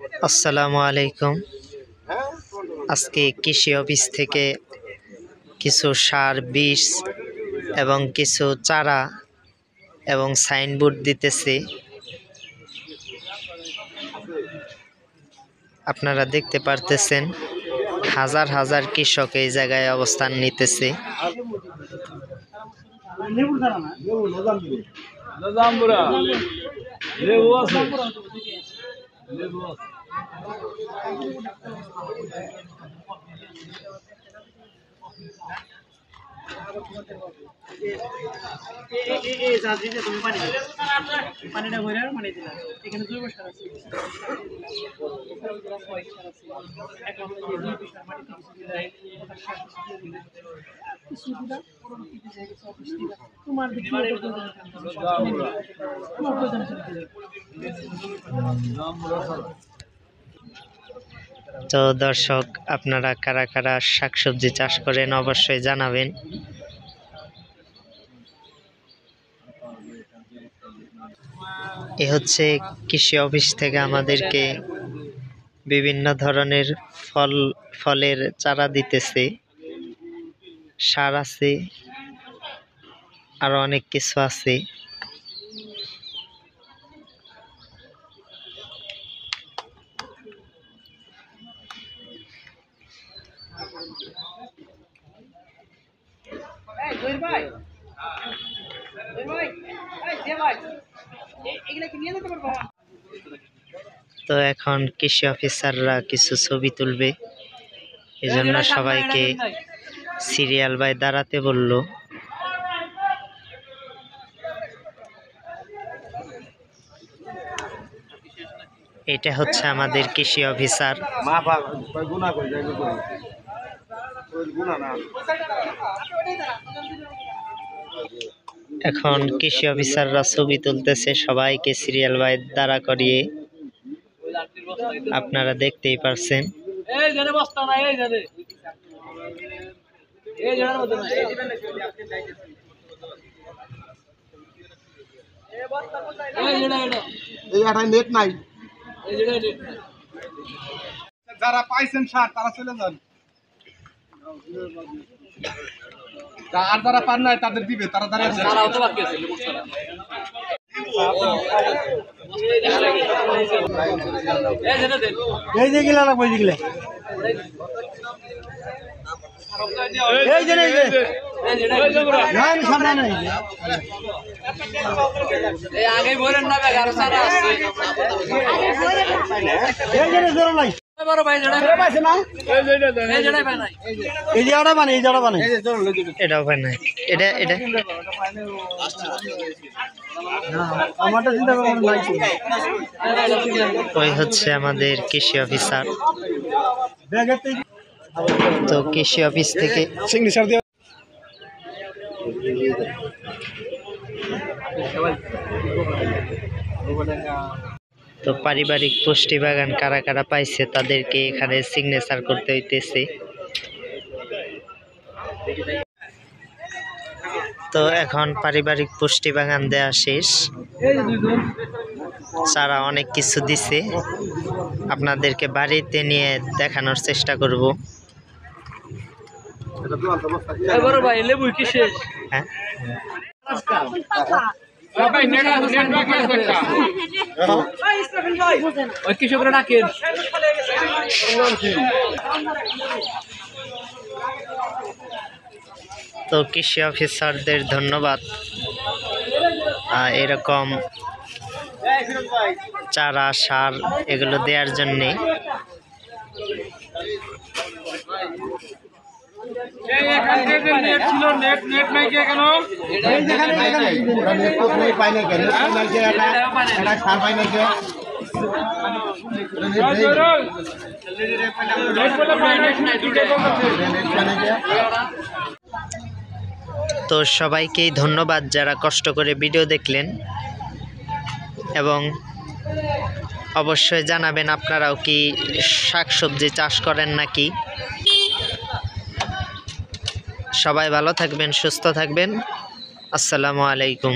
আসসালামু আলাইকুম। আজকে কৃষি অফিস থেকে কিছু সার, বীজ এবং কিছু চারা এবং সাইনবোর্ড দিতেছে। আপনারা দেখতে পারতেছেন হাজার হাজার কৃষক এই জায়গায় অবস্থান নিতেছে। তো দর্শক, আপনারা কারা কারা শাকসবজি চাষ করেন অবশ্যই জানাবেন। এ হচ্ছে কৃষি অফিস থেকে আমাদেরকে বিভিন্ন ধরনের ফলের চারা দিতেছে, সার আছে, আরো অনেক কিছু আছে। তো এখন কৃষি অফিসাররা কিছু ছবি তুলবে, এজন্য সবাইকে সিরিয়াল বাই দাঁড়াতে বলল। এটা হচ্ছে আমাদের কৃষি অফিসার। এখন কৃষি অফিসাররা ছবি তুলতেছে সবাইকে সিরিয়াল বাই দাঁড়া করিয়ে। আপনারা দেখতেই পারছেন। নেট নাই, যারা পাইছেন সার তারা চলে যান, আর যারা পান নাই তাদের দিবে, তারা দাঁড়িয়ে আছে। এই যে গিলা লাগবে, এই গিলা এই যে এই যে না আমি সামনে নাই, এই আগে বলেন না ভাই, আর সারা আছে এই যে জোর নাই বড় ভাই, জড়া পাইছে না, এই জড়া পায় নাই, এই জড়া বানাই, এই জড়া বানাই, এই যে জোর লই এটাও পায় নাই, এটা না আমারটা চিন্তা করুন নাই। ওই হচ্ছে আমাদের কৃষি অফিসার। তো কৃষি অফিস থেকে সিগনেচার দিয়ে তো পারিবারিক পুষ্টি বাগান কারা কারা পাইছে তাদেরকে এখানে সিগনেচার করতে হইতেছে। তো এখন পারিবারিক পুষ্টি বাগান দেয়া শেষ, সারা অনেক কিছু দিছে, আপনাদেরকে বাড়িতে নিয়ে দেখানোর চেষ্টা করব। হ্যাঁ, তো কৃষি অফিসারদের ধন্যবাদ এরকম চারা, সার এগুলো দেওয়ার জন্যে। তো সবাইকেই ধন্যবাদ যারা কষ্ট করে ভিডিও দেখলেন, এবং অবশ্যই জানাবেন আপনারাও কি শাকসবজি চাষ করেন নাকি। সবাই ভালো থাকবেন, সুস্থ থাকবেন। আসসালামু আলাইকুম।